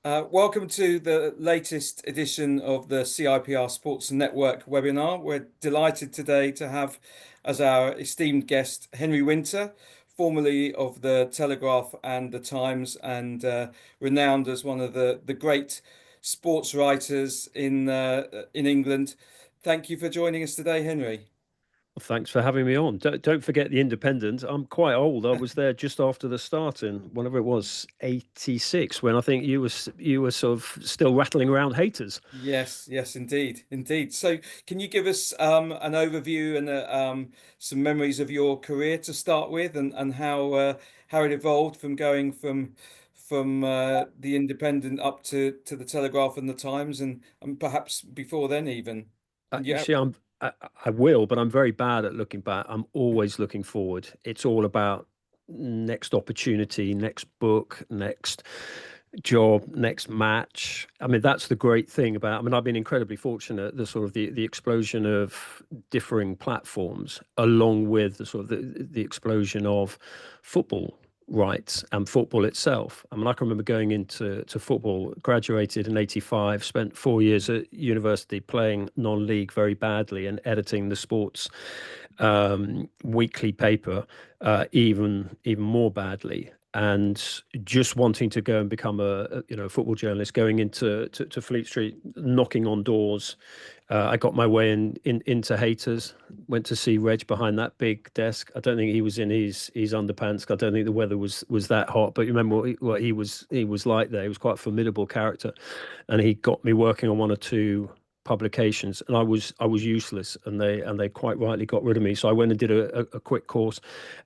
Welcome to the latest edition of the CIPR Sports Network webinar. We're delighted today to have as our esteemed guest Henry Winter, formerly of the Telegraph and the Times, and renowned as one of the great sports writers in England. Thank you for joining us today, Henry. Thanks for having me on. Don't forget the Independent. I'm quite old. I was there just after the start in whenever it was, 86, when I think you were sort of still rattling around haters. Yes, yes, indeed, indeed. So, can you give us an overview and some memories of your career to start with, and how it evolved from going from the Independent up to the Telegraph and the Times, and perhaps before then even. You Yeah. see, I will, but I'm very bad at looking back. I'm always looking forward. It's all about next opportunity, next book, next job, next match. I mean, that's the great thing about. I mean, I've been incredibly fortunate. The explosion of differing platforms, along with the explosion of football rights and football itself. I mean, I can remember going into football, graduated in 85, spent 4 years at university playing non-league very badly and editing the sports weekly paper even more badly, and just wanting to go and become a football journalist, going to Fleet Street, knocking on doors. I got my way into haters. Went to see Reg behind that big desk. I don't think he was in his underpants. I don't think the weather was that hot. But you remember what he was like there. He was quite a formidable character, and he got me working on one or two publications, and I was useless, and they quite rightly got rid of me. So I went and did a quick course,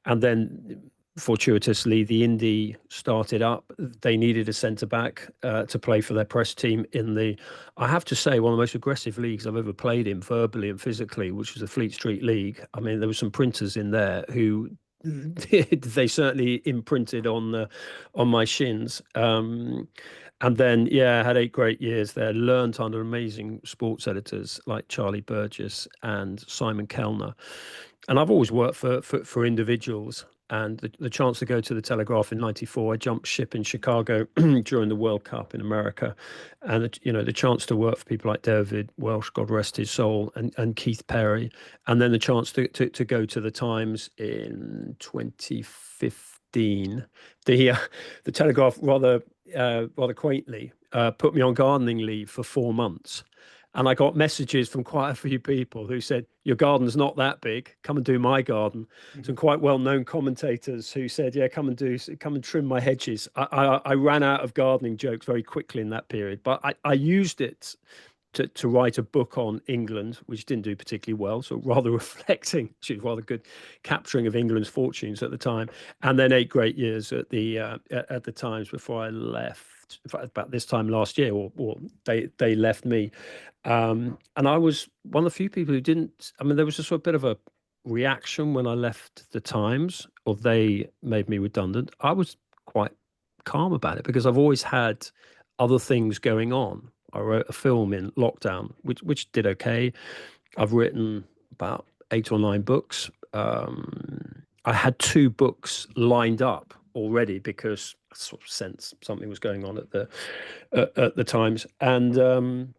and then fortuitously the Indy started up. They needed a centre back to play for their press team in the, I have to say, one of the most aggressive leagues I've ever played in, verbally and physically, which was the Fleet Street League. I mean, there were some printers in there who they certainly imprinted on my shins. And then, yeah, I had 8 great years there. Learned under amazing sports editors like Charlie Burgess and Simon Kellner. And I've always worked for individuals. And the chance to go to the Telegraph in '94, I jumped ship in Chicago during the World Cup in America, and the chance to work for people like David Welsh, God rest his soul, and Keith Perry, and then the chance to go to the Times in 2015. The Telegraph rather quaintly put me on gardening leave for 4 months. And I got messages from quite a few people who said, "Your garden's not that big. Come and do my garden." Some quite well-known commentators who said, "Yeah, come and trim my hedges." I ran out of gardening jokes very quickly in that period, but I used it to write a book on England, which didn't do particularly well. So rather reflecting, which is rather good, capturing of England's fortunes at the time, and then 8 great years at the Times before I left. In fact, about this time last year, or they left me, and I was one of the few people who didn't. I mean, there was a sort of bit of a reaction when I left the Times, or they made me redundant. I was quite calm about it because I've always had other things going on. I wrote a film in lockdown, which did okay. I've written about 8 or 9 books. I had 2 books lined up already because I sort of sensed something was going on at the Times, and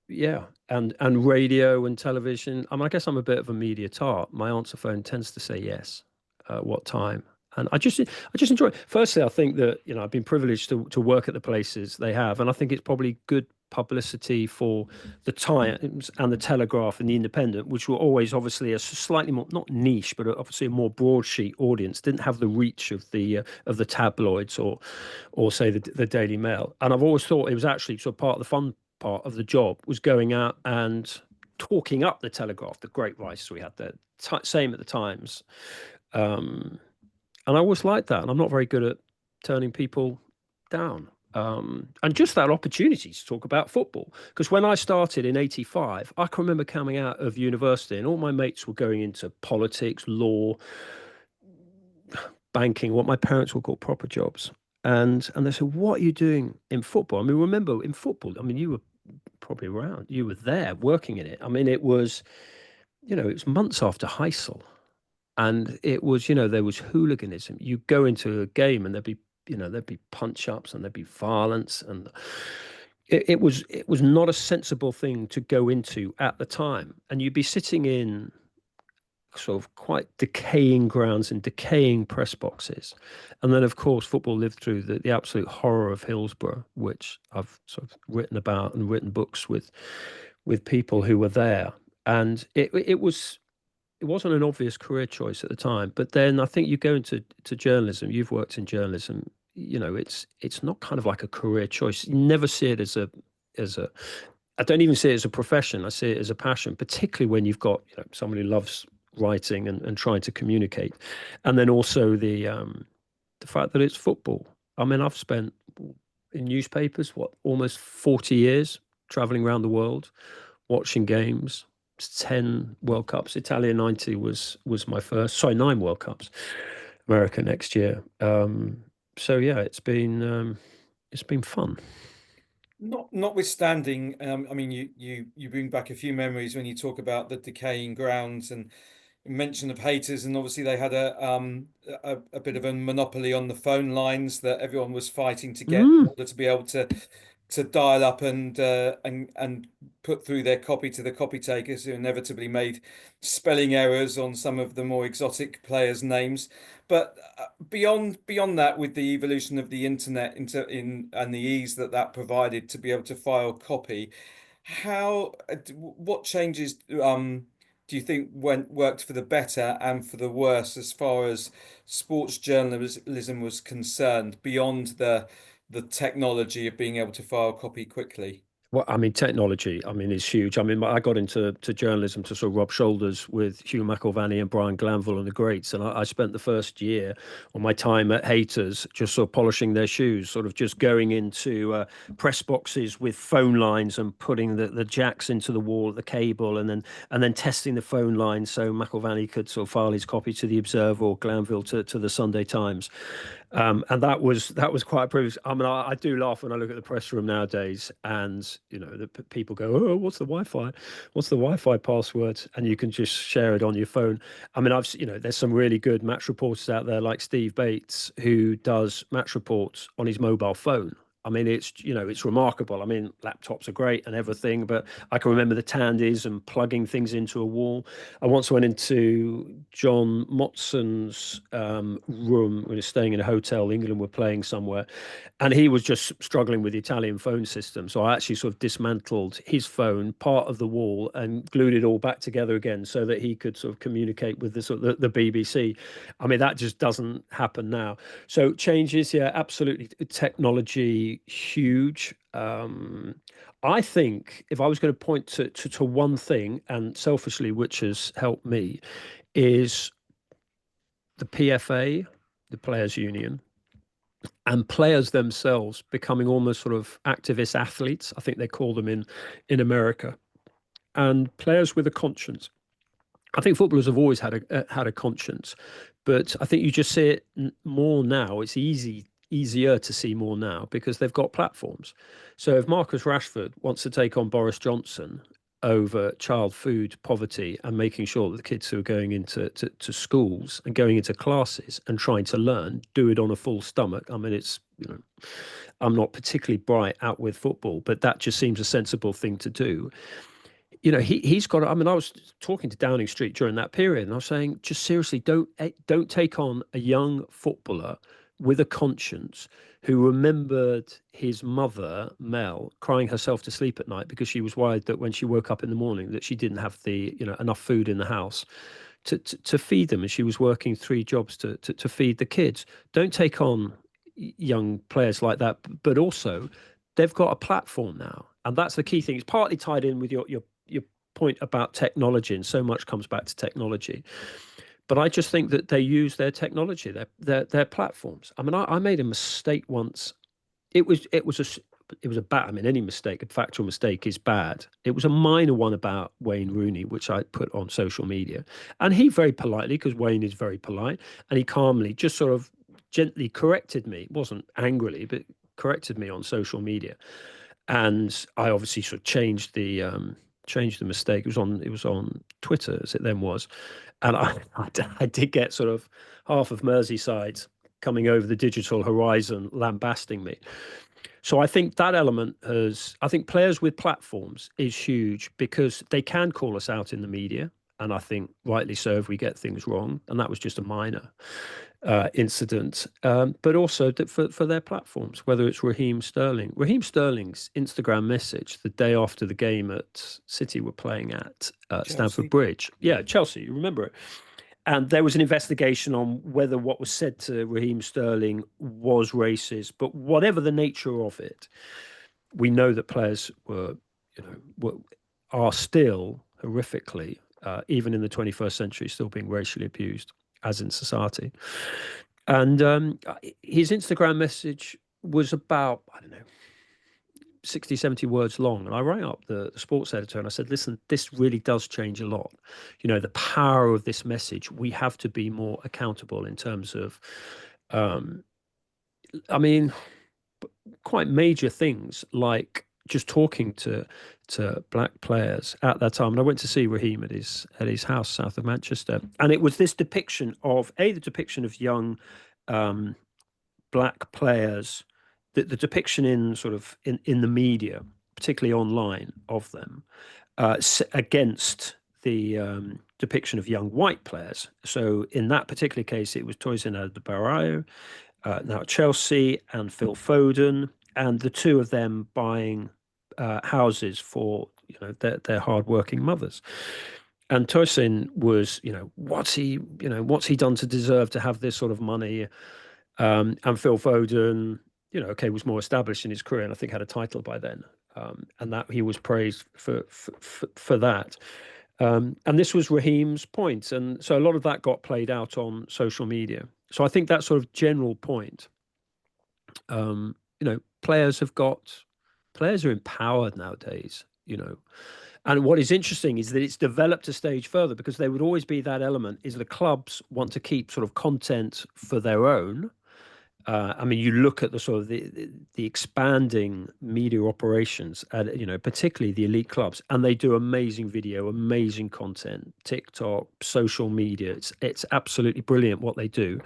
yeah, and radio and television. I mean, I guess I'm a bit of a media tart. My answer phone tends to say yes. What time? And I just enjoy it. Firstly, I think that I've been privileged to work at the places they have, and I think it's probably good publicity for the Times and the Telegraph and the Independent, which were always obviously a slightly more, not niche, but obviously a more broadsheet audience. Didn't have the reach of the tabloids or say the Daily Mail. And I've always thought it was actually sort of part of the fun part of the job was going out and talking up the Telegraph, the great writers we had there. Same at the Times. Um, and I always liked that. And I'm not very good at turning people down. And just that opportunity to talk about football. Because when I started in '85, I can remember coming out of university and all my mates were going into politics, law, banking, what my parents would call proper jobs. And they said, "What are you doing in football?" I mean, remember in football, I mean, you were probably around, you were there working in it. I mean, it was months after Heysel. And it was, there was hooliganism. You go into a game and there'd be, there'd be punch ups and there'd be violence, and it was not a sensible thing to go into at the time. And you'd be sitting in sort of quite decaying grounds and decaying press boxes. And then, of course, football lived through the absolute horror of Hillsborough, which I've sort of written about and written books with people who were there. And it wasn't an obvious career choice at the time. But then I think you go into journalism. You've worked in journalism. It's not kind of like a career choice. You never see it as a. I don't even see it as a profession. I see it as a passion, particularly when you've got someone who loves writing and trying to communicate, and then also the fact that it's football. I mean, I've spent in newspapers almost 40 years traveling around the world, watching games. 10 World Cups. Italia 90 was my first. Sorry, 9 World Cups. America next year. So yeah, it's been fun. Notwithstanding, I mean, you bring back a few memories when you talk about the decaying grounds and mention of haters, and obviously they had a bit of a monopoly on the phone lines that everyone was fighting to get in Mm. order to be able to dial up and put through their copy to the copy takers who inevitably made spelling errors on some of the more exotic players' names. But beyond that, with the evolution of the internet and the ease that that provided to be able to file copy, what changes do you think worked for the better and for the worse as far as sports journalism was concerned, beyond the technology of being able to file copy quickly? Well, I mean, technology, I mean, is huge. I mean, I got into journalism to sort of rub shoulders with Hugh McIlvanney and Brian Glanville and the greats. And I spent the first year on my time at Haters just sort of polishing their shoes, sort of just going into press boxes with phone lines and putting the jacks into the wall, the cable, and then testing the phone lines so McIlvanney could sort of file his copy to the Observer or Glanville to the Sunday Times. And that was quite a privilege. I mean, I do laugh when I look at the press room nowadays, and the people go, "Oh, what's the Wi-Fi? What's the Wi-Fi password?" And you can just share it on your phone. I mean, there's some really good match reporters out there like Steve Bates who does match reports on his mobile phone. I mean, it's remarkable. I mean, laptops are great and everything, but I can remember the tandies and plugging things into a wall. I once went into John Motson's room when he was staying in a hotel. England were playing somewhere, and he was just struggling with the Italian phone system. So I actually sort of dismantled his phone, part of the wall, and glued it all back together again so that he could sort of communicate with the sort of the BBC. I mean, that just doesn't happen now. So changes, yeah, absolutely. Technology, huge. I think if I was going to point to one thing, and selfishly, which has helped me, is the PFA, the Players Union, and players themselves becoming almost sort of activist athletes. I think they call them in America, and players with a conscience. I think footballers have always had a conscience, but I think you just see it more now. It's easier to see more now because they've got platforms. So if Marcus Rashford wants to take on Boris Johnson over child food poverty and making sure that the kids who are going into to schools and going into classes and trying to learn do it on a full stomach. I mean, I'm not particularly bright out with football, but that just seems a sensible thing to do. He's got. I mean, I was talking to Downing Street during that period, and I was saying, just seriously, don't take on a young footballer with a conscience who remembered his mother, Mel, crying herself to sleep at night because she was worried that when she woke up in the morning that she didn't have enough food in the house to feed them, and she was working 3 jobs to feed the kids. Don't take on young players like that, but also they've got a platform now, and that's the key thing. It's partly tied in with your point about technology, and so much comes back to technology. But I just think that they use their technology, their platforms. I mean, I made a mistake once. It was a bad. I mean, any mistake, a factual mistake, is bad. It was a minor one about Wayne Rooney, which I put on social media, and he very politely, because Wayne is very polite, and he calmly, just sort of gently corrected me. It wasn't angrily, but corrected me on social media, and I obviously sort of changed the mistake. It was on Twitter, as it then was, and I did get sort of half of Merseyside coming over the digital horizon, lambasting me. So I think that element I think players with platforms is huge because they can call us out in the media. And I think rightly so if we get things wrong. And that was just a minor incident. But also for their platforms, whether it's Raheem Sterling. Raheem Sterling's Instagram message the day after the game at City were playing at Stamford Chelsea. Bridge. Yeah, Chelsea, you remember it. And there was an investigation on whether what was said to Raheem Sterling was racist, but whatever the nature of it, we know that players are still horrifically, even in the 21st century, still being racially abused, as in society. And his Instagram message was about, I don't know, 60, 70 words long. And I rang up the sports editor and I said, listen, this really does change a lot. The power of this message, we have to be more accountable in terms of, I mean, quite major things like just talking to black players at that time. And I went to see Raheem at his house south of Manchester. And it was this depiction of the depiction of young black players, the depiction in sort of in the media, particularly online, of them against the depiction of young white players. So in that particular case, it was Tosin Adebayo, now at Chelsea, and Phil Foden, and the two of them buying houses for their hardworking mothers. And Tosin was, what's he done to deserve to have this sort of money? And Phil Foden, okay, was more established in his career, and I think had a title by then, and that he was praised for that. And this was Raheem's point, and so a lot of that got played out on social media. So I think that sort of general point, players are empowered nowadays, And what is interesting is that it's developed a stage further because there would always be that element is the clubs want to keep sort of content for their own. I mean, you look at the sort of the expanding media operations, at, particularly the elite clubs, and they do amazing video, amazing content, TikTok, social media. It's absolutely brilliant what they do,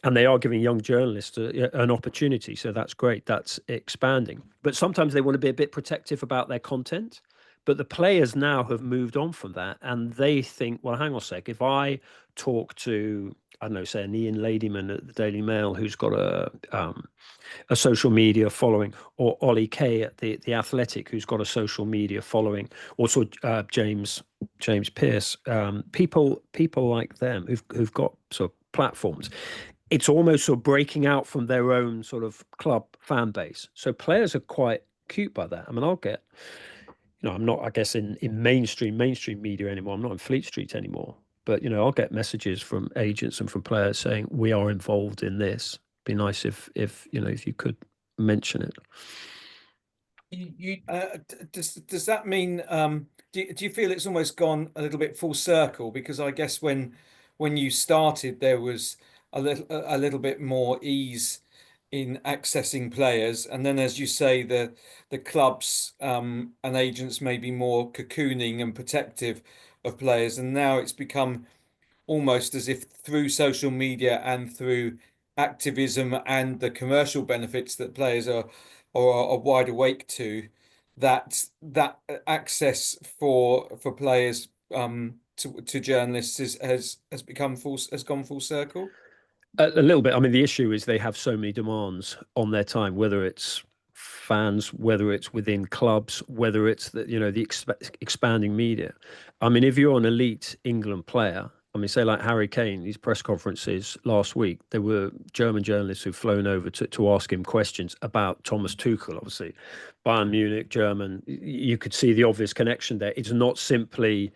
and they are giving young journalists an opportunity. So that's great. That's expanding. But sometimes they want to be a bit protective about their content. But the players now have moved on from that, and they think, well, hang on a sec. If I talk to, I don't know, say an Ian Ladyman at the Daily Mail, who's got a social media following, or Ollie Kay at the Athletic, who's got a social media following, also James Pearce, people like them who've got sort of platforms. It's almost sort of breaking out from their own sort of club fan base. So players are quite cute by that. I mean, I'll get, I'm not, I guess, in mainstream media anymore. I'm not in Fleet Street anymore. But, I'll get messages from agents and from players saying, we are involved in this. Be nice if you could mention it. Does that mean do you feel it's almost gone a little bit full circle? Because I guess when you started, there was a little bit more ease in accessing players, and then as you say, the clubs and agents may be more cocooning and protective of players, and now it's become almost as if through social media and through activism and the commercial benefits that players are wide awake to, that access for players to journalists has become has gone full circle. A little bit. I mean, the issue is they have so many demands on their time, whether it's fans, whether it's within clubs, whether it's the expanding media. I mean, if you're an elite England player, I mean, say like Harry Kane, these press conferences last week, there were German journalists who've flown over to ask him questions about Thomas Tuchel, obviously. Bayern Munich, German, you could see the obvious connection there. It's not simply,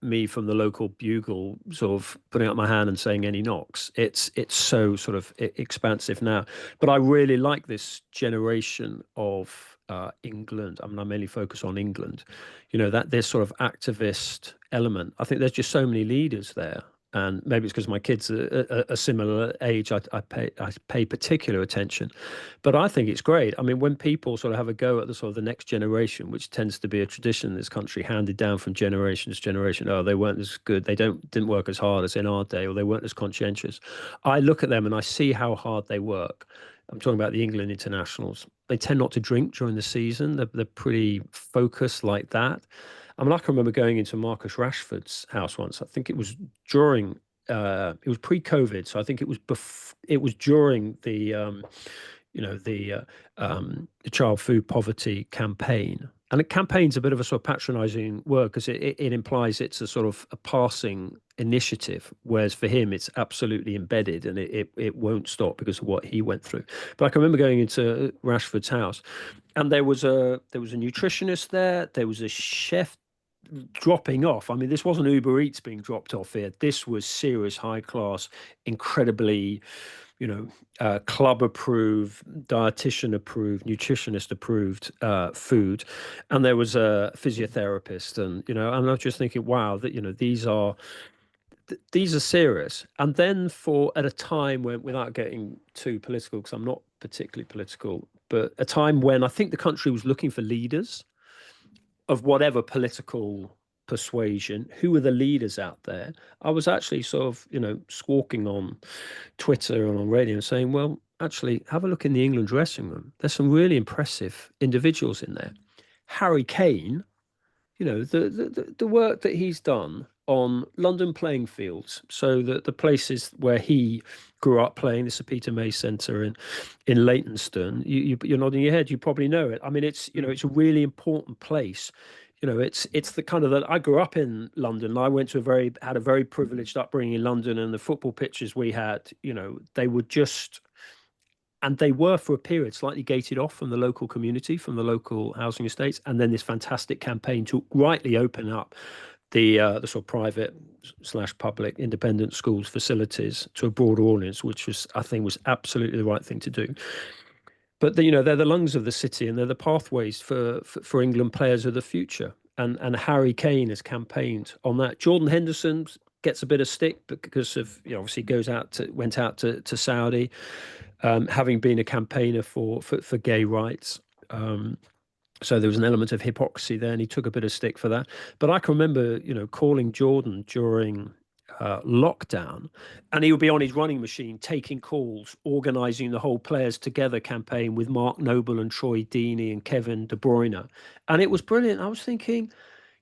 me from the local bugle sort of putting up my hand and saying any knocks. It's so sort of expansive now. But I really like this generation of England. I mean, I mainly focus on England. That this sort of activist element. I think there's just so many leaders there. And maybe it's because my kids are a similar age. I pay particular attention, but I think it's great. I mean, when people sort of have a go at the sort of the next generation, which tends to be a tradition in this country, handed down from generation to generation. Oh, they weren't as good. They didn't work as hard as in our day, or they weren't as conscientious. I look at them and I see how hard they work. I'm talking about the England internationals. They tend not to drink during the season. They're pretty focused like that. I mean, I can remember going into Marcus Rashford's house once. I think it was during, it was pre-COVID, so I think it was during the child food poverty campaign. And a campaign's a bit of a sort of patronizing word because it implies it's a sort of a passing initiative, whereas for him it's absolutely embedded and it won't stop because of what he went through. But I can remember going into Rashford's house, and there was a nutritionist there, there was a chef dropping off. I mean, this wasn't Uber Eats being dropped off here. This was serious, high class, incredibly, club approved, dietitian approved, nutritionist approved food. And there was a physiotherapist, and I was just thinking, wow, that these are serious. And then for at a time when, without getting too political, because I'm not particularly political, but a time when I think the country was looking for leaders of whatever political persuasion, who were the leaders out there. I was actually sort of, squawking on Twitter and on radio and saying, well, actually, have a look in the England dressing room. There's some really impressive individuals in there. Harry Kane, the work that he's done on London playing fields, so that the places where he grew up playing, the Sir Peter May Centre in Leytonstone, you're nodding your head, you probably know it. I mean, it's a really important place. It's the kind of that I grew up in London. I went to had a very privileged upbringing in London, and the football pitches we had, they were just, and they were for a period slightly gated off from the local community, from the local housing estates, and then this fantastic campaign to rightly open up the sort of private slash public independent schools facilities to a broader audience, which was, I think, was absolutely the right thing to do. But they're the lungs of the city, and they're the pathways for England players of the future. And Harry Kane has campaigned on that. Jordan Henderson gets a bit of stick because of, obviously went out to Saudi, having been a campaigner for gay rights. So there was an element of hypocrisy there, and he took a bit of stick for that. But I can remember, calling Jordan during lockdown, and he would be on his running machine taking calls, organising the whole Players Together campaign with Mark Noble and Troy Deeney and Kevin De Bruyne, and it was brilliant. I was thinking,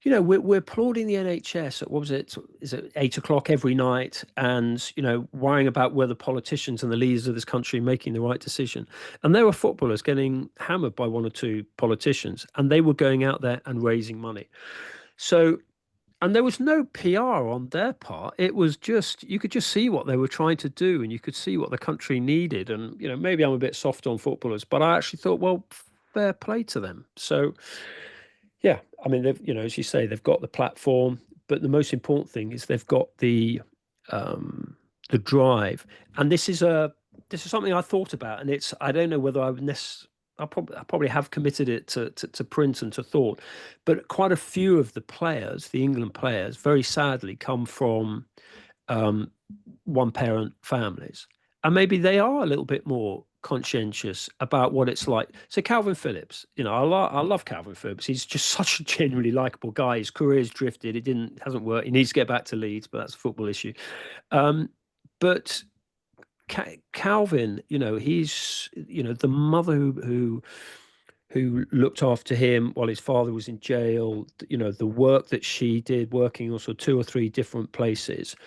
we're applauding the NHS at, what was it? Is it 8 o'clock every night? And, worrying about whether politicians and the leaders of this country are making the right decision. And there were footballers getting hammered by one or two politicians, and they were going out there and raising money. So, and there was no PR on their part. It was just, you could just see what they were trying to do, and you could see what the country needed. And, maybe I'm a bit soft on footballers, but I actually thought, well, fair play to them. So, yeah, I mean, they've, as you say, they've got the platform, but the most important thing is they've got the drive. And this is something I thought about, and I don't know whether I probably have committed it to print and to thought, but quite a few of the players, the England players, very sadly come from one parent families, and maybe they are a little bit more conscientious about what it's like. So Calvin Phillips, I love Calvin Phillips. He's just such a genuinely likable guy. His career's drifted. Hasn't worked. He needs to get back to Leeds, but that's a football issue. But Calvin, he's, the mother who looked after him while his father was in jail, the work that she did, working also 2 or 3 different places.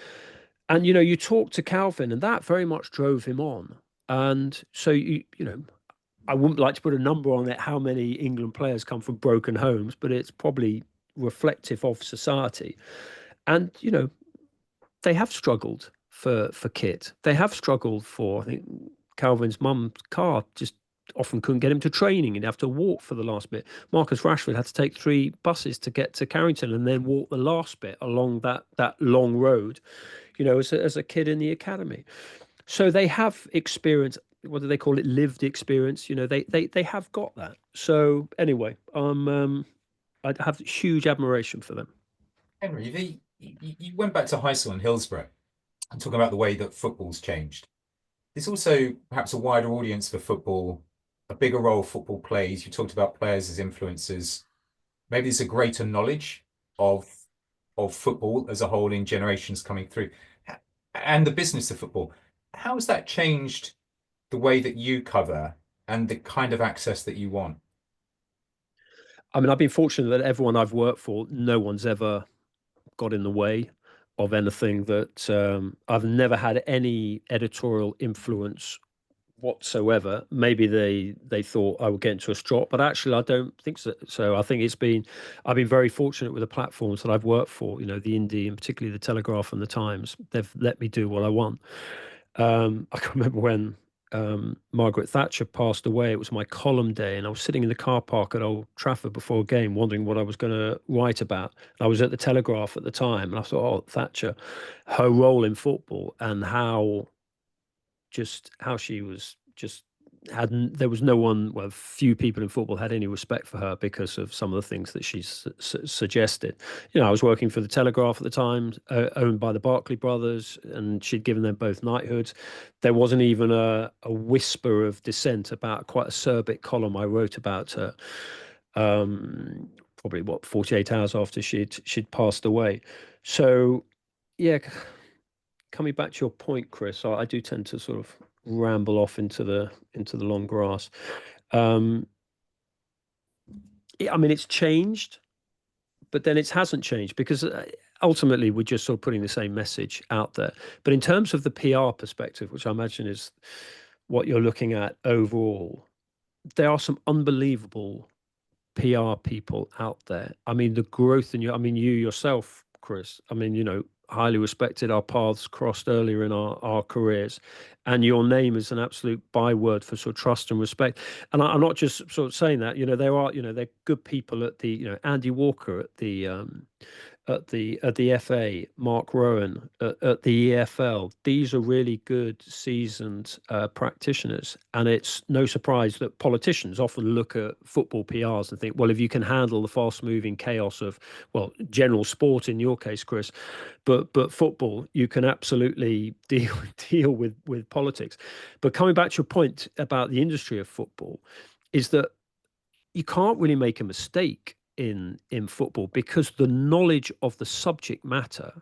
And, you talk to Calvin, and that very much drove him on. And so, I wouldn't like to put a number on it, how many England players come from broken homes, but it's probably reflective of society. And, they have struggled for kit. They have struggled for, I think, Calvin's mum's car just often couldn't get him to training. He'd have to walk for the last bit. Marcus Rashford had to take 3 buses to get to Carrington and then walk the last bit along that long road, as a kid in the academy. So they have experience. What do they call it? Lived experience. They have got that. So anyway, I have huge admiration for them. Henry, you went back to high school in Hillsborough. and talking about the way that football's changed. There's also perhaps a wider audience for football, a bigger role football plays. You talked about players as influencers. Maybe there's a greater knowledge of football as a whole in generations coming through, and the business of football. How has that changed the way that you cover and the kind of access that you want? I mean, I've been fortunate that everyone I've worked for, no one's ever got in the way of anything that I've never had any editorial influence whatsoever. Maybe they thought I would get into a strop, but actually I don't think so. So I think I've been very fortunate with the platforms that I've worked for, the Indie and particularly the Telegraph and the Times. They've let me do what I want. I can remember when Margaret Thatcher passed away. It was my column day, and I was sitting in the car park at Old Trafford before a game, wondering what I was going to write about. I was at the Telegraph at the time, and I thought, oh, Thatcher, her role in football, and how she was just hadn't there was no one, well, few people in football had any respect for her because of some of the things that she suggested. I was working for the Telegraph at the time, owned by the Barclay brothers, and she'd given them both knighthoods. There wasn't even a whisper of dissent about quite a acerbic column I wrote about her, probably 48 hours after she'd passed away. So yeah, coming back to your point, Chris, I do tend to sort of ramble off into the long grass. I mean, it's changed, but then it hasn't changed because ultimately we're just sort of putting the same message out there. But in terms of the PR perspective, which I imagine is what you're looking at overall, there are some unbelievable PR people out there. I mean, the growth in you yourself, Chris, highly respected. Our paths crossed earlier in our careers, and your name is an absolute byword for sort of trust and respect. And I'm not just sort of saying that, they're good people at Andy Walker at the FA, Mark Rowan at the EFL. These are really good, seasoned practitioners, and it's no surprise that politicians often look at football PRs and think, well, if you can handle the fast-moving chaos of, well, general sport in your case, Chris, but football, you can absolutely deal with politics. But coming back to your point about the industry of football, is that you can't really make a mistake in football because the knowledge of the subject matter,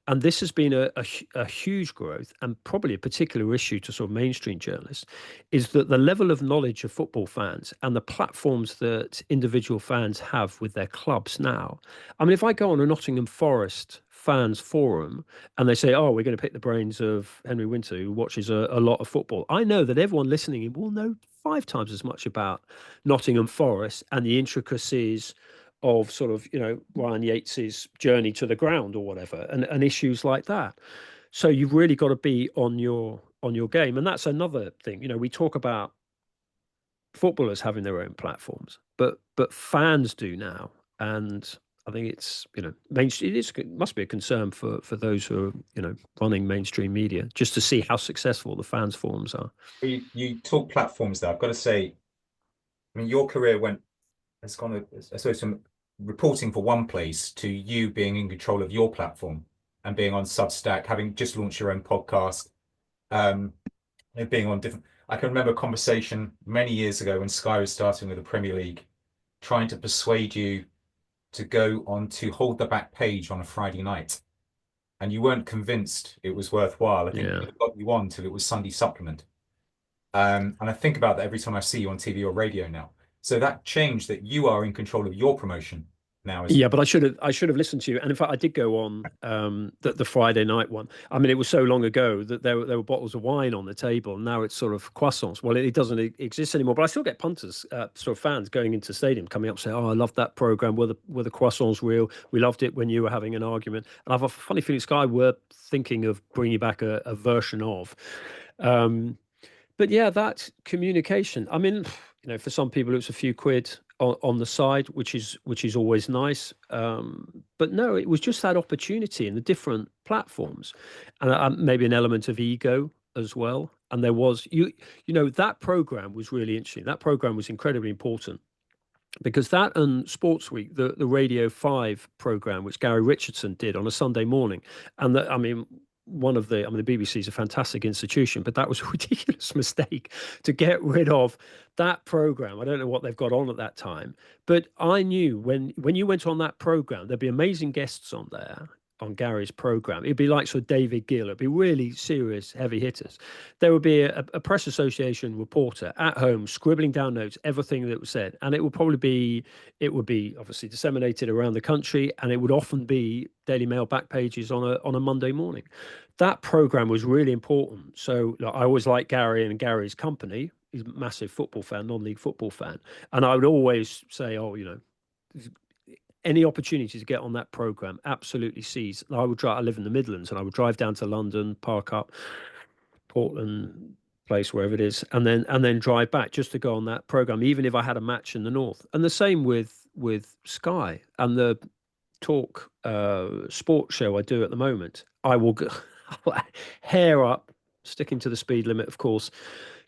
and this has been a huge growth and probably a particular issue to sort of mainstream journalists, is that the level of knowledge of football fans and the platforms that individual fans have with their clubs now. I mean, if I go on a Nottingham Forest fans forum and they say, oh, we're going to pick the brains of Henry Winter, who watches a lot of football, I know that everyone listening will know 5 times as much about Nottingham Forest and the intricacies of sort of Ryan Yates's journey to the ground or whatever, and issues like that. So you've really got to be on your game, and that's another thing. We talk about footballers having their own platforms, but fans do now, and I think it's mainstream. It must be a concern for those who are running mainstream media, just to see how successful the fans forums are. You talk platforms there. I've got to say, I mean, your career has gone, I suppose, from reporting for one place to you being in control of your platform and being on Substack, having just launched your own podcast, being on different. I can remember a conversation many years ago when Sky was starting with the Premier League, trying to persuade you to go on to Hold the Back Page on a Friday night. And you weren't convinced it was worthwhile. I think it got you on till it was Sunday Supplement. And I think about that every time I see you on TV or radio now. So that changed, that you are in control of your promotion now. Yeah, but I should have listened to you. And in fact, I did go on the Friday night one. I mean, it was so long ago that there were bottles of wine on the table. Now it's sort of croissants. Well, it doesn't exist anymore. But I still get punters, sort of fans going into the stadium, coming up saying, "Oh, I love that program. Were the croissants real? We loved it when you were having an argument." And I've a funny feeling Sky were thinking of bringing back a version of. But yeah, that communication. I mean, for some people, it's a few quid on the side, which is always nice. But no, it was just that opportunity in the different platforms, and maybe an element of ego as well. And there was that program was really interesting. That program was incredibly important because that and Sports Week, the Radio 5 program, which Gary Richardson did on a Sunday morning, and I mean, one of the, I mean, the BBC is a fantastic institution, but that was a ridiculous mistake to get rid of that program. I don't know what they've got on at that time, but I knew when you went on that program, there'd be amazing guests on there on Gary's program. It'd be like sort of David Gill. It'd be really serious, heavy hitters. There would be a press association reporter at home scribbling down notes, everything that was said, and it would be obviously disseminated around the country, and it would often be Daily Mail back pages on a Monday morning. That program was really important. So like, I always liked Gary and Gary's company. He's a massive football fan, non-league football fan, and I would always say, oh, any opportunity to get on that program, absolutely seize. I would drive. I live in the Midlands, and I would drive down to London, park up, Portland place, wherever it is, and then drive back just to go on that program, even if I had a match in the north. And the same with Sky and the talk sports show I do at the moment. I will go hair up, sticking to the speed limit, of course,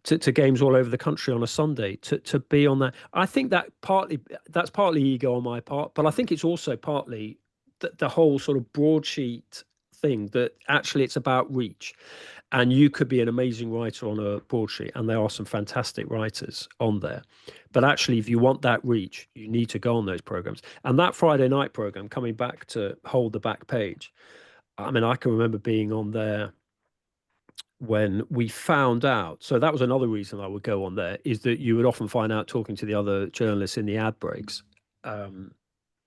to games all over the country on a Sunday to be on that. I think that's partly ego on my part, but I think it's also partly the whole sort of broadsheet thing, that actually it's about reach. And you could be an amazing writer on a broadsheet, and there are some fantastic writers on there. But actually, if you want that reach, you need to go on those programs. And that Friday night program, coming back to Hold the Back Page, I mean, I can remember being on there when we found out. So that was another reason I would go on there, is that you would often find out, talking to the other journalists in the ad breaks,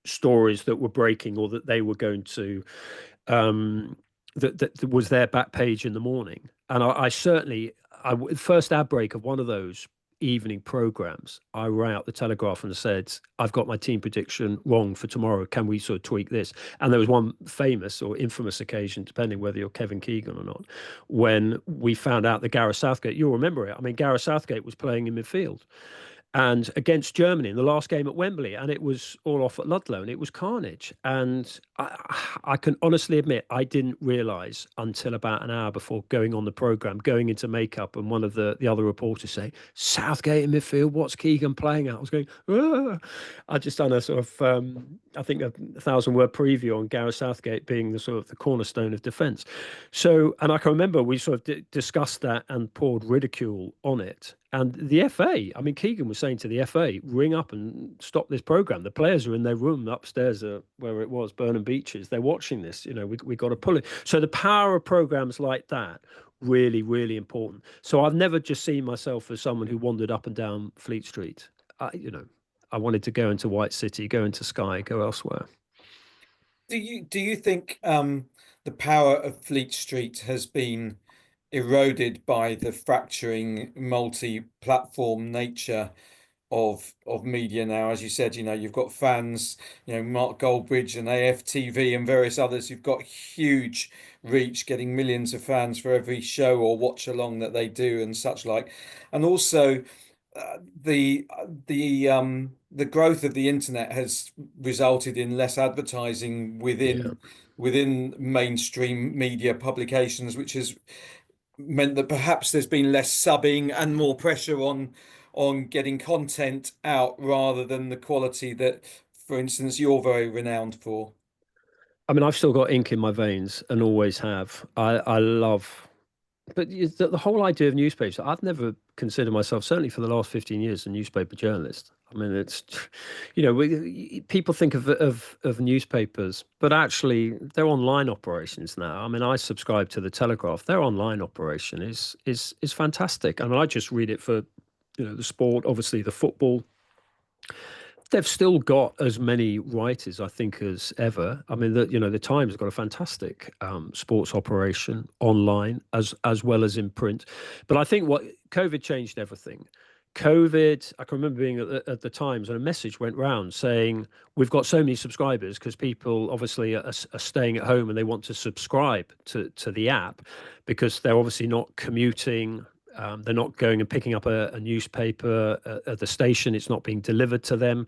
stories that were breaking, or that they were going to that was their back page in the morning. And I certainly, first ad break of one of those evening programs, I rang out the Telegraph and said, I've got my team prediction wrong for tomorrow. Can we sort of tweak this? And there was one famous or infamous occasion, depending whether you're Kevin Keegan or not, when we found out that Gareth Southgate, you'll remember it. I mean, Gareth Southgate was playing in midfield and against Germany in the last game at Wembley, and it was all off at Ludlow, and it was carnage. And I can honestly admit, I didn't realise until about an hour before going on the programme, going into makeup, and one of the other reporters saying, Southgate in midfield, what's Keegan playing at? I was going, ah. I just done a sort of, I think, a 1,000-word preview on Gareth Southgate being the sort of the cornerstone of defence. So, and I can remember we sort of discussed that and poured ridicule on it. And the FA, I mean, Keegan was saying to the FA, ring up and stop this program. The players are in their room upstairs, where it was, Burnham Beeches. They're watching this. We got to pull it. So the power of programs like that, really, really important. So I've never just seen myself as someone who wandered up and down Fleet Street. I wanted to go into White City, go into Sky, go elsewhere. Do you think the power of Fleet Street has been eroded by the fracturing multi-platform nature of media now? As you said, you've got fans, Mark Goldbridge and AFTV and various others who've got huge reach, getting millions of fans for every show or watch along that they do and such like. And also the growth of the internet has resulted in less advertising Yeah. within mainstream media publications, which has meant that perhaps there's been less subbing and more pressure on getting content out rather than the quality that, for instance, you're very renowned for. I mean, I've still got ink in my veins and always have. I love, but the whole idea of newspapers, I've never considered myself, certainly for the last 15 years, a newspaper journalist. I mean, it's, people think of newspapers, but actually they're online operations now. I mean, I subscribe to the Telegraph. Their online operation is fantastic. I mean, I just read it for, the sport, obviously the football. They've still got as many writers, I think, as ever. I mean, the Times have got a fantastic sports operation online as well as in print. But I think what COVID changed everything. COVID, I can remember being at the Times, and a message went round saying we've got so many subscribers because people obviously are staying at home and they want to subscribe to the app because they're obviously not commuting. They're not going and picking up a newspaper at the station. It's not being delivered to them.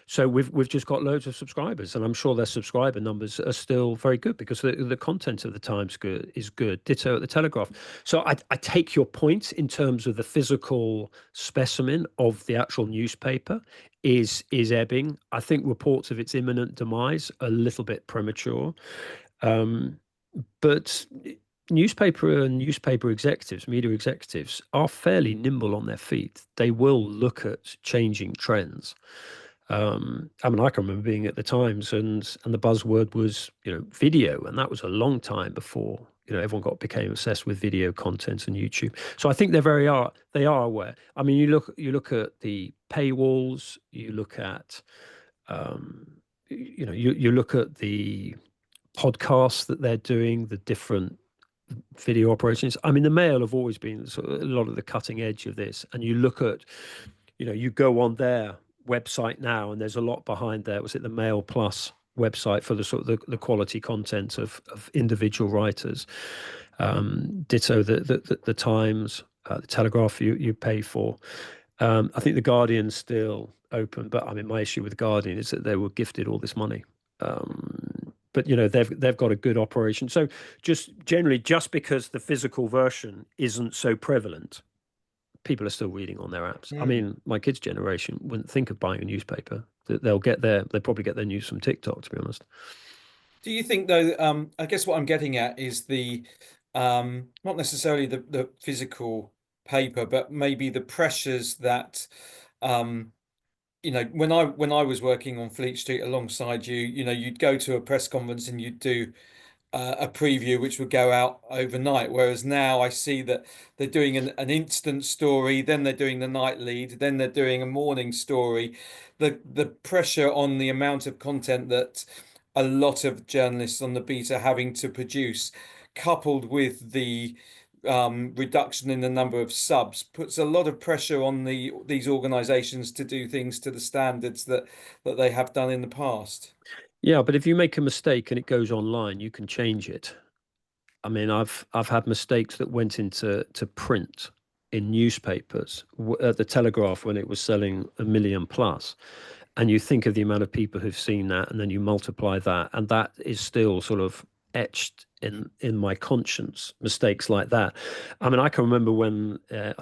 So we've just got loads of subscribers, and I'm sure their subscriber numbers are still very good because the content of the Times is good. Ditto at the Telegraph. So I take your point in terms of the physical specimen of the actual newspaper is ebbing. I think reports of its imminent demise are a little bit premature, but newspaper and newspaper executives, media executives, are fairly nimble on their feet. They will look at changing trends. I mean, I can remember being at the Times, and the buzzword was, video, and that was a long time before everyone became obsessed with video content and YouTube. So I think they are aware. I mean, you look at the paywalls, you look at you look at the podcasts that they're doing, the different video operations. I mean, the Mail have always been sort of a lot of the cutting edge of this. And you look at, you go on their website now, and there's a lot behind there. Was it the Mail Plus website for the sort of the quality content of individual writers? Ditto the Times, the Telegraph you pay for. I think the Guardian's still open, but I mean, my issue with the Guardian is that they were gifted all this money. But they've got a good operation. So just generally, just because the physical version isn't so prevalent, people are still reading on their apps. I mean, my kids' generation wouldn't think of buying a newspaper. They'll probably get their news from TikTok, to be honest. Do you think though, I guess what I'm getting at is not necessarily the physical paper, but maybe the pressures that when I was working on Fleet Street alongside you, you'd go to a press conference and you'd do a preview which would go out overnight. Whereas now I see that they're doing an instant story, then they're doing the night lead, then they're doing a morning story. The pressure on the amount of content that a lot of journalists on the beat are having to produce, coupled with the reduction in the number of subs, puts a lot of pressure on these organizations to do things to the standards that they have done in the past. Yeah, but if you make a mistake and it goes online, you can change it. I mean, I've had mistakes that went into print in newspapers at the Telegraph when it was selling 1 million plus. And you think of the amount of people who've seen that, and then you multiply that, and that is still sort of etched in my conscience, mistakes like that. I mean, I can remember when I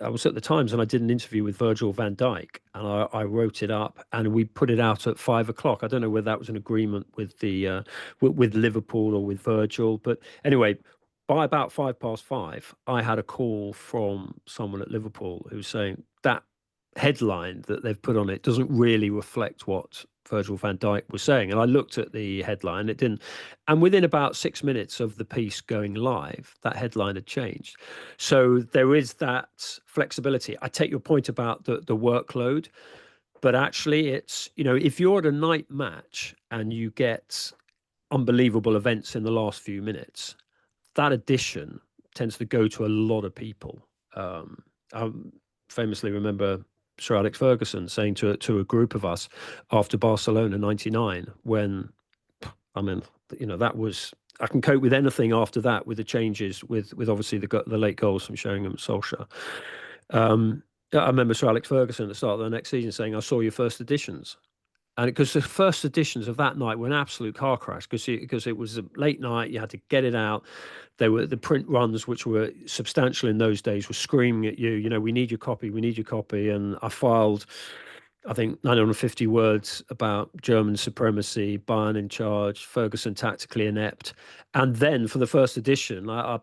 was at the Times, and I did an interview with Virgil van Dijk, and I wrote it up, and we put it out at 5 o'clock. I don't know whether that was an agreement with the with Liverpool or with Virgil, but anyway, by about 5 past 5, I had a call from someone at Liverpool who's saying that headline that they've put on it doesn't really reflect what Virgil van Dijk was saying. And I looked at the headline, it didn't. And within about 6 minutes of the piece going live, that headline had changed. So there is that flexibility. I take your point about the workload, but actually it's, if you're at a night match and you get unbelievable events in the last few minutes, that edition tends to go to a lot of people. I famously remember Sir Alex Ferguson saying to a group of us after Barcelona '99, when, I mean, that was, I can cope with anything after that, with the changes, with obviously the late goals from Sheringham and Solskjaer. I remember Sir Alex Ferguson at the start of the next season saying, "I saw your first editions." And because the first editions of that night were an absolute car crash, because it was a late night, you had to get it out. They were the print runs, which were substantial in those days, were screaming at you, we need your copy, we need your copy. And I filed, I think, 950 words about German supremacy, Bayern in charge, Ferguson tactically inept. And then for the first edition, I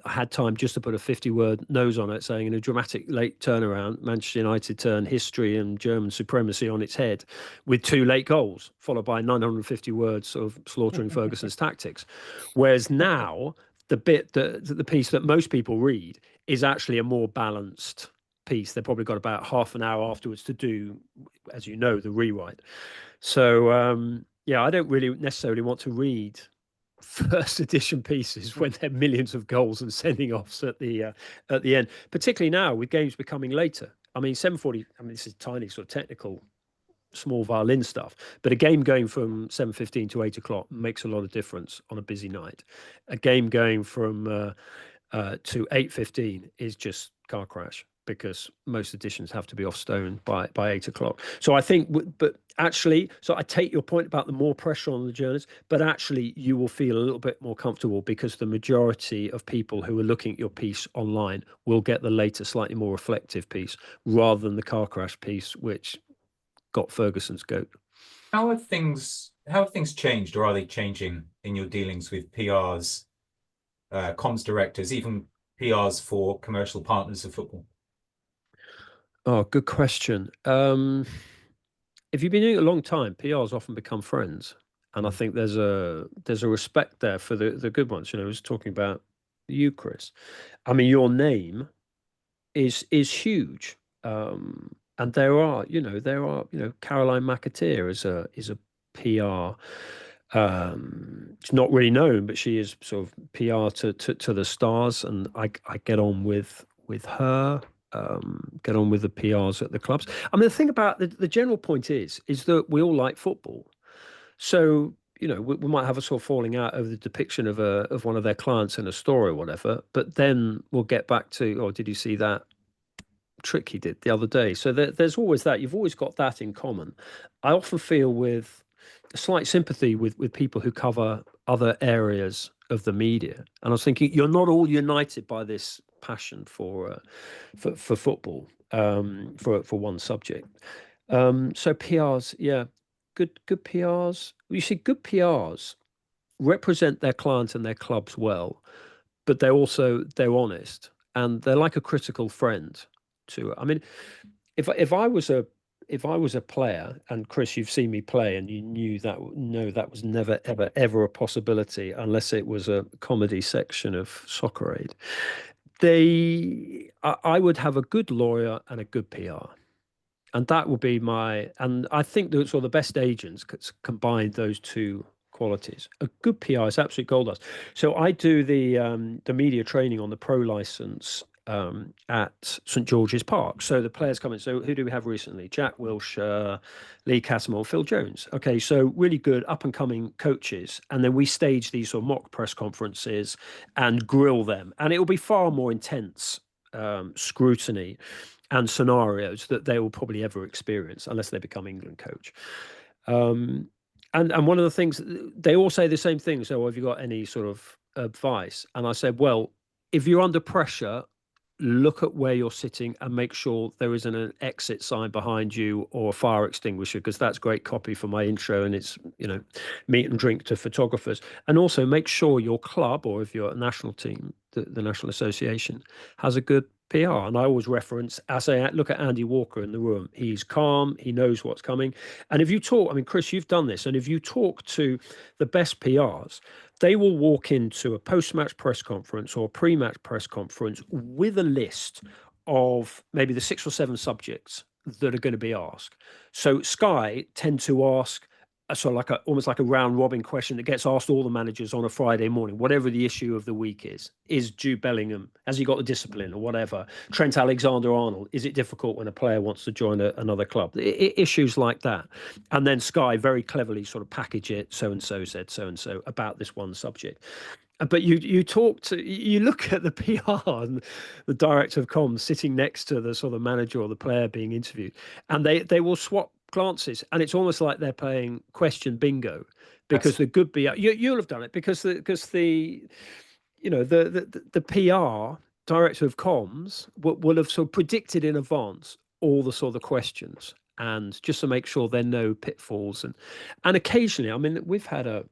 had time just to put a 50-word nose on it, saying, in a dramatic late turnaround, Manchester United turn history and German supremacy on its head with 2 late goals, followed by 950 words of slaughtering Ferguson's tactics. Whereas now, the piece that most people read is actually a more balanced piece. They've probably got about half an hour afterwards to do, as you know, the rewrite. So I don't really necessarily want to read first edition pieces when there are millions of goals and sending offs at the end, particularly now with games becoming later. I mean, 7:40. I mean, this is tiny sort of technical, small violin stuff, but a game going from 7:15 to 8 o'clock makes a lot of difference on a busy night. A game going from to 8:15 is just car crash, because most editions have to be off stone by 8 o'clock. So I think, but actually, so I take your point about the more pressure on the journalists, but actually you will feel a little bit more comfortable because the majority of people who are looking at your piece online will get the later, slightly more reflective piece rather than the car crash piece, which got Ferguson's goat. How have things changed, or are they changing in your dealings with PRs comms directors, even PRs for commercial partners of football? Oh, good question. If you've been doing it a long time, PRs often become friends, and I think there's a respect there for the good ones. I was talking about you, Chris. I mean, your name is huge, and Caroline McAteer is a PR. She's not really known, but she is sort of PR to the stars, and I get on with her. Get on with the PRs at the clubs. I mean, the thing about the general point is that we all like football, so we might have a sort of falling out over the depiction of one of their clients in a story or whatever, but then we'll get back to, oh, did you see that trick he did the other day? So there's always that. You've always got that in common. I often feel with a slight sympathy with people who cover other areas of the media, and I was thinking, you're not all united by this passion for football, for one subject. So PRs, yeah, good PRs. You see, good PRs represent their clients and their clubs well, but they're honest, and they're like a critical friend to. I mean, if I was a player, and Chris, you've seen me play, and you know that was never ever a possibility unless it was a comedy section of Soccer Aid. I would have a good lawyer and a good PR, and that would be and I think that sort of the best agents combine those two qualities. A good PR is absolute gold dust. So I do the media training on the pro license at St George's Park. So the players come in. So who do we have recently? Jack Wilshere, Lee Cattermole, Phil Jones. Okay, so really good up and coming coaches, and then we stage these sort of mock press conferences and grill them, and it will be far more intense scrutiny and scenarios that they will probably ever experience unless they become England coach. And one of the things, they all say the same thing. So have you got any sort of advice? And I said, well, if you're under pressure, look at where you're sitting and make sure there isn't an exit sign behind you or a fire extinguisher, because that's great copy for my intro, and it's meat and drink to photographers. And also make sure your club, or if you're a national team, the National Association, has a good PR. And I always reference, as I look at Andy Walker in the room, he's calm, he knows what's coming. And if you talk, I mean, Chris, you've done this, and if you talk to the best PRs, they will walk into a post-match press conference or a pre-match press conference with a list of maybe the 6 or 7 subjects that are going to be asked. So Sky tend to ask sort of almost like a round robin question that gets asked all the managers on a Friday morning, whatever the issue of the week is. Is Jude Bellingham, has he got the discipline or whatever? Trent Alexander-Arnold, is it difficult when a player wants to join another club? Issues like that. And then Sky very cleverly sort of package it, so-and-so said so-and-so about this one subject. But you look at the PR and the director of comms sitting next to the sort of manager or the player being interviewed, and they will swap glances, and it's almost like they're playing question bingo, because the good PR, you'll have done it, because the PR director of comms will have sort of predicted in advance all the sort of questions, and just to make sure there are no pitfalls, and occasionally, I mean, we've had I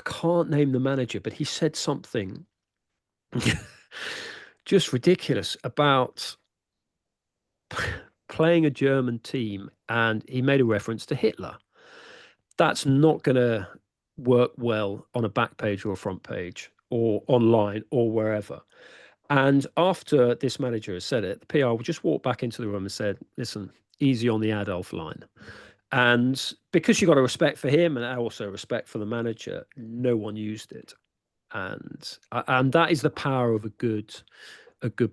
can't name the manager, but he said something just ridiculous about playing a German team, and he made a reference to Hitler. That's not going to work well on a back page or a front page or online or wherever. And after this manager has said it, the PR will just walk back into the room and said, listen, easy on the Adolf line. And because you got a respect for him and also respect for the manager, no one used it. And that is the power of a good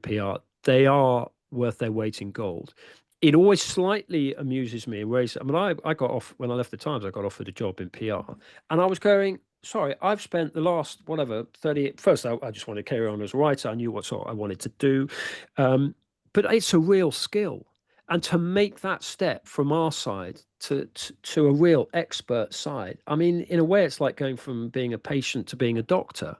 PR. They are worth their weight in gold. It always slightly amuses me. I mean, I got off when I left the Times. I got offered a job in PR, and I was going, sorry, I've spent the last 30. First, I just wanted to carry on as a writer. I knew what sort I wanted to do, but it's a real skill, and to make that step from our side to a real expert side. I mean, in a way, it's like going from being a patient to being a doctor.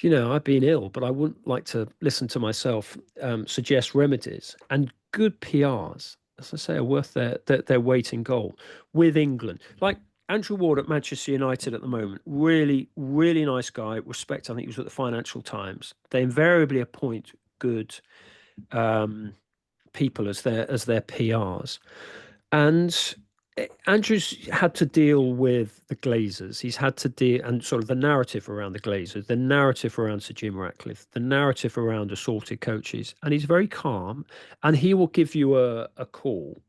I've been ill, but I wouldn't like to listen to myself suggest remedies. And good PRs, as I say, are worth their weight in gold with England. Like Andrew Ward at Manchester United at the moment, really, really nice guy. Respect. I think he was at the Financial Times. They invariably appoint good people as their PRs, and Andrew's had to deal with the Glazers. He's had to deal and sort of the narrative around the Glazers, the narrative around Sir Jim Ratcliffe, the narrative around assaulted coaches, and he's very calm, and he will give you a call.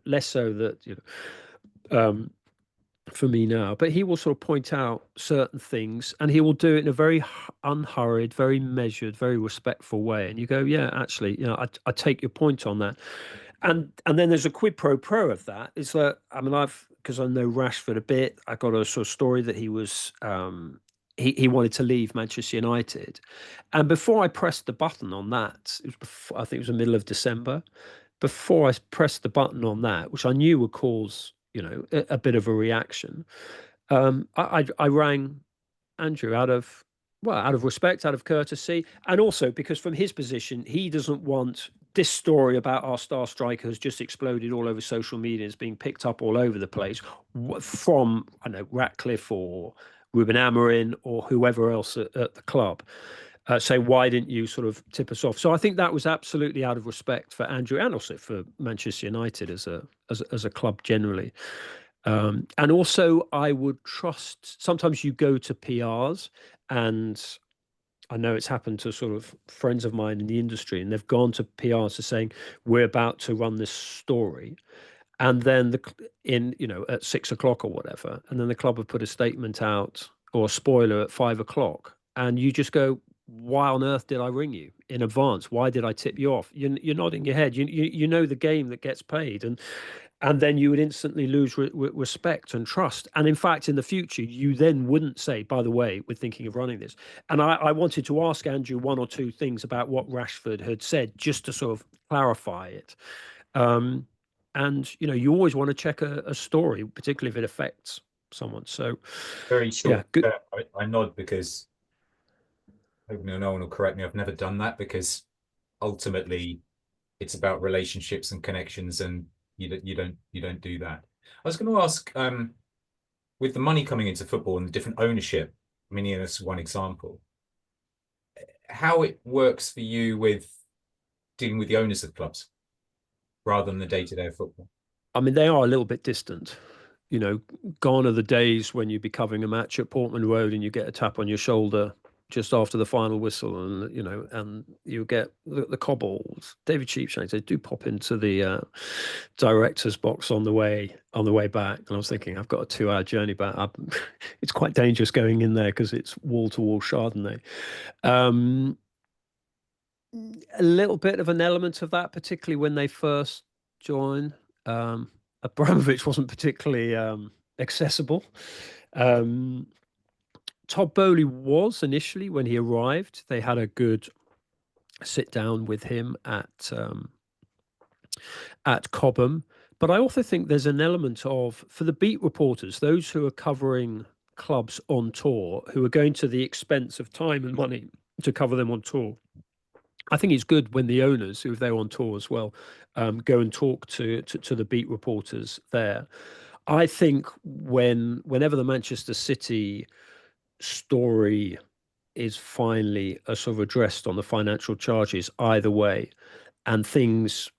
Less so that for me now, but he will sort of point out certain things, and he will do it in a very unhurried, very measured, very respectful way. And you go, yeah, actually, I take your point on that. And then there's a quid pro quo of that. Is that, I mean, because I know Rashford a bit, I got a sort of story that he was he wanted to leave Manchester United, and before I pressed the button on that, it was before, I think it was the middle of December. Before I pressed the button on that, which I knew would cause a bit of a reaction, I rang Andrew out of respect, out of courtesy, and also because from his position, he doesn't want this story about our star striker has just exploded all over social media, is being picked up all over the place from, I know, Ratcliffe or Ruben Amorim or whoever else at the club. Say, why didn't you sort of tip us off? So I think that was absolutely out of respect for Andrew and also for Manchester United as a club generally. And also, I would trust. Sometimes you go to PRs, and I know it's happened to sort of friends of mine in the industry, and they've gone to PRs to saying we're about to run this story, and then at 6 o'clock or whatever, and then the club have put a statement out or a spoiler at 5 o'clock, and you just go, why on earth did I ring you in advance? Why did I tip you off? You're nodding your head. You know the game that gets played, and then you would instantly lose respect and trust. And in fact, in the future, you then wouldn't say, by the way, we're thinking of running this. And I wanted to ask Andrew one or two things about what Rashford had said, just to sort of clarify it. And you always want to check a story, particularly if it affects someone. So Very short. yeah, good. I nod because hopefully no one will correct me. I've never done that because ultimately it's about relationships and connections, and you don't do that. I was going to ask, with the money coming into football and the different ownership, I mean, that's one example, how it works for you with dealing with the owners of clubs rather than the day-to-day of football. I mean, they are a little bit distant. Gone are the days when you'd be covering a match at Portman Road and you get a tap on your shoulder just after the final whistle, and you get the cobbles. David Sheepshanks, they do pop into the director's box on the way back, and I was thinking, I've got a 2-hour journey back. It's quite dangerous going in there because it's wall-to-wall Chardonnay. A little bit of an element of that, particularly when they first joined. Abramovich wasn't particularly accessible. Todd Bowley was initially when he arrived. They had a good sit down with him at Cobham. But I also think there's an element of, for the beat reporters, those who are covering clubs on tour, who are going to the expense of time and money to cover them on tour. I think it's good when the owners, who if they're on tour as well, go and talk to the beat reporters there. I think whenever the Manchester City story is finally sort of addressed on the financial charges either way, and things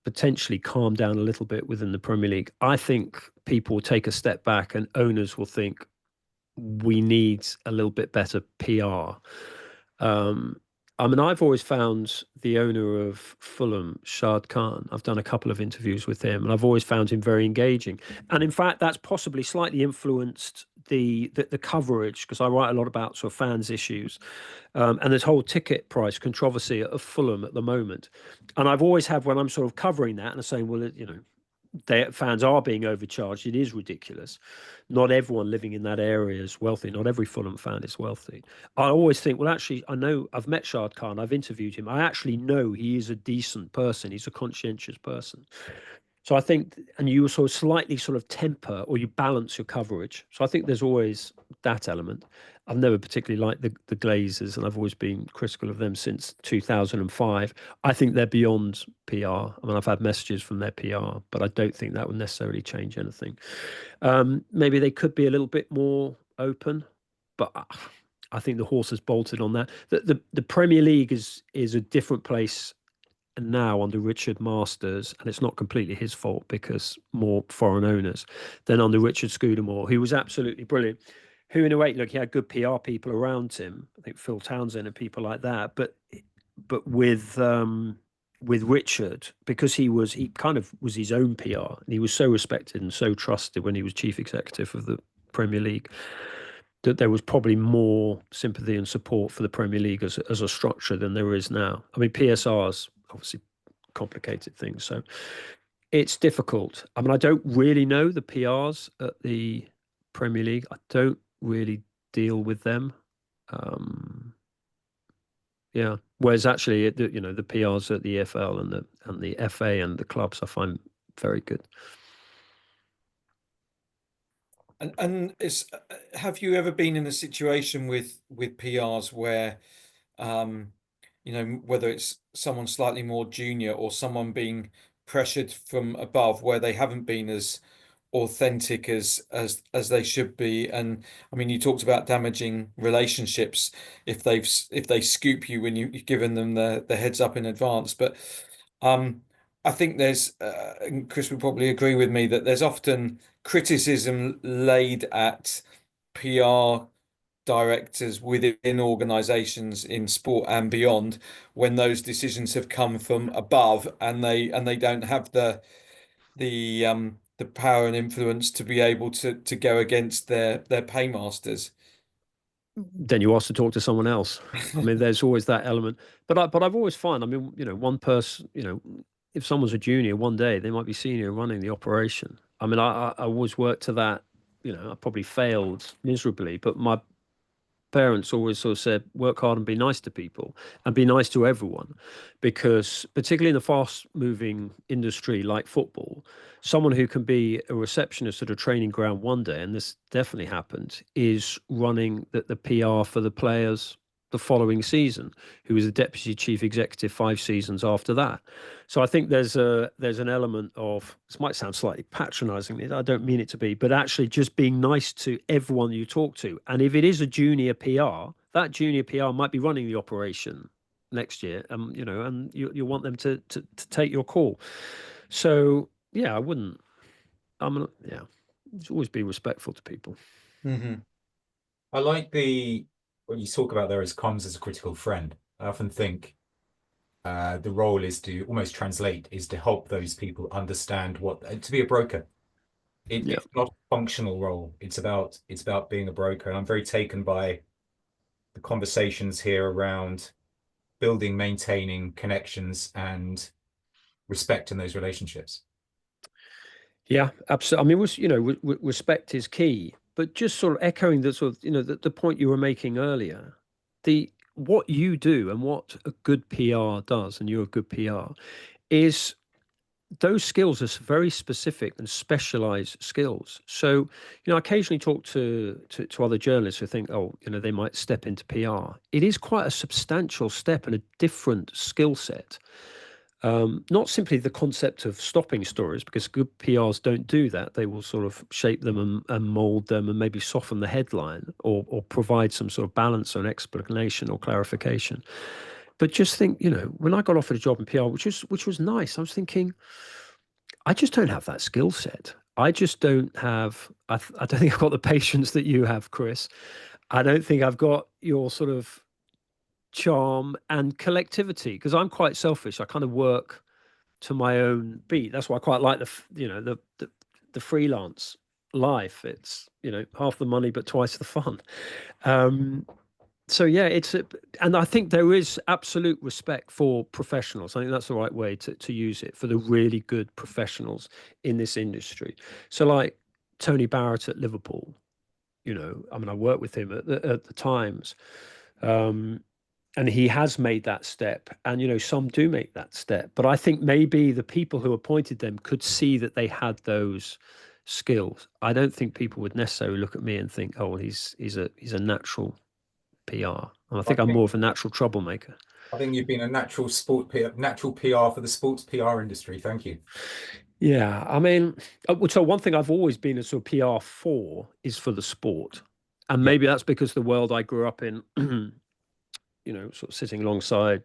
potentially calm down a little bit within the Premier League, I think people will take a step back and owners will think we need a little bit better PR. I mean, I've always found the owner of Fulham, Shad Khan, I've done a couple of interviews with him, and I've always found him very engaging. And in fact, that's possibly slightly influenced the coverage, because I write a lot about sort of fans issues, and this whole ticket price controversy of Fulham at the moment. And I've always had, when I'm sort of covering that and saying, well, fans are being overcharged. It is ridiculous. Not everyone living in that area is wealthy. Not every Fulham fan is wealthy. I always think, well, actually, I know I've met Shad Khan. I've interviewed him. I actually know he is a decent person. He's a conscientious person. So I think, and you sort of slightly sort of temper or you balance your coverage. So I think there's always that element. I've never particularly liked the Glazers, and I've always been critical of them since 2005. I think they're beyond PR. I mean, I've had messages from their PR, but I don't think that would necessarily change anything. Maybe they could be a little bit more open, but I think the horse has bolted on that. The Premier League is a different place now under Richard Masters, and it's not completely his fault because more foreign owners than under Richard Scudamore, who was absolutely brilliant. Who, in a way, look, he had good PR people around him. I think Phil Townsend and people like that. But with Richard, because he kind of was his own PR, and he was so respected and so trusted when he was chief executive of the Premier League, that there was probably more sympathy and support for the Premier League as a structure than there is now. I mean, PSR's obviously complicated things, so it's difficult. I mean, I don't really know the PRs at the Premier League. I don't really deal with them. Yeah. Whereas actually, the PRs at the EFL and the FA and the clubs, I find very good. And have you ever been in a situation with PRs where, whether it's someone slightly more junior or someone being pressured from above, where they haven't been as authentic as they should be? And I mean, you talked about damaging relationships if they scoop you when you've given them the heads up in advance. But I think and Chris would probably agree with me, that there's often criticism laid at PR directors within organizations in sport and beyond when those decisions have come from above, and they don't have the power and influence to be able to go against their paymasters. Then you ask to talk to someone else. I mean, there's always that element. But I've always found, I mean, one person, if someone's a junior, one day they might be senior running the operation. I mean, I always worked to that. I probably failed miserably, but my parents always sort of said, work hard and be nice to people and be nice to everyone, because particularly in a fast moving industry like football, someone who can be a receptionist at a training ground one day, and this definitely happened, is running the PR for the players the following season, who was the deputy chief executive 5 seasons after that. So I think there's an element of, this might sound slightly patronizing, I don't mean it to be, but actually just being nice to everyone you talk to. And if it is a junior PR, that junior PR might be running the operation next year, and you want them to take your call. So yeah, just always be respectful to people. Mm-hmm. I like what you talk about there as comms as a critical friend. I often think the role is to almost translate, is to help those people understand to be a broker. It's not a functional role. It's about being a broker. And I'm very taken by the conversations here around building, maintaining connections and respect in those relationships. Yeah, absolutely. I mean, respect is key, but just sort of echoing the sort of, the point you were making earlier, what you do and what a good PR does, and you're a good PR, is those skills are very specific and specialized skills. So, I occasionally talk to other journalists who think, oh, they might step into PR. It is quite a substantial step and a different skill set. Not simply the concept of stopping stories, because good PRs don't do that. They will sort of shape them and mold them and maybe soften the headline or provide some sort of balance or an explanation or clarification. But just think, when I got offered a job in PR, which was nice, I was thinking, I just don't have that skill set. I just don't have. I don't think I've got the patience that you have, Chris. I don't think I've got your sort of charm and collectivity, because I'm quite selfish. I kind of work to my own beat. That's why I quite like the freelance life. It's half the money but twice the fun. So yeah, and I think there is absolute respect for professionals. I think that's the right way to use it, for the really good professionals in this industry. So like Tony Barrett at Liverpool, I mean, I worked with him at the Times. And he has made that step, and some do make that step, but I think maybe the people who appointed them could see that they had those skills, I don't think people would necessarily look at me and think, oh, well, he's a natural PR. And I think I'm more of a natural troublemaker. I think you've been a natural natural PR for the sports PR industry. Thank you. Yeah, I mean, so one thing I've always been a sort of PR for is for the sport. And maybe that's because the world I grew up in, sort of sitting alongside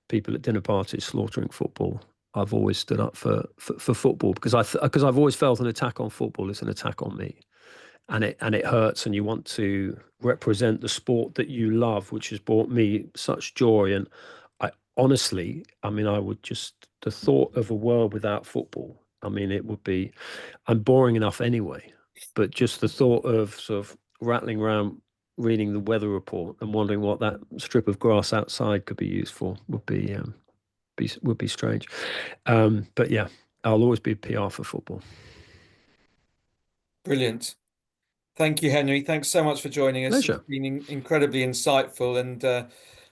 people at dinner parties slaughtering football. I've always stood up for football because I've always felt an attack on football is an attack on me, and it hurts, and you want to represent the sport that you love, which has brought me such joy. And I honestly, I mean, I would just the thought of a world without football. I mean, it would be. I'm boring enough anyway, but just the thought of sort of rattling around reading the weather report and wondering what that strip of grass outside could be used for would be strange. But yeah, I'll always be PR for football. Brilliant. Thank you, Henry. Thanks so much for joining us. Pleasure. It's been incredibly insightful, and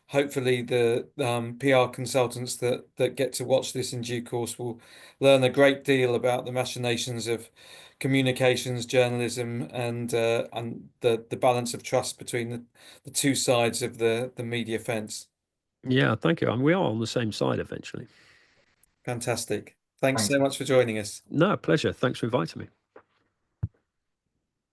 hopefully the PR consultants that get to watch this in due course will learn a great deal about the machinations of communications, journalism, and the balance of trust between the two sides of the media fence. Yeah, thank you. And we are on the same side eventually. Fantastic. Thanks Thanks. so much for joining us. No, pleasure. Thanks for inviting me.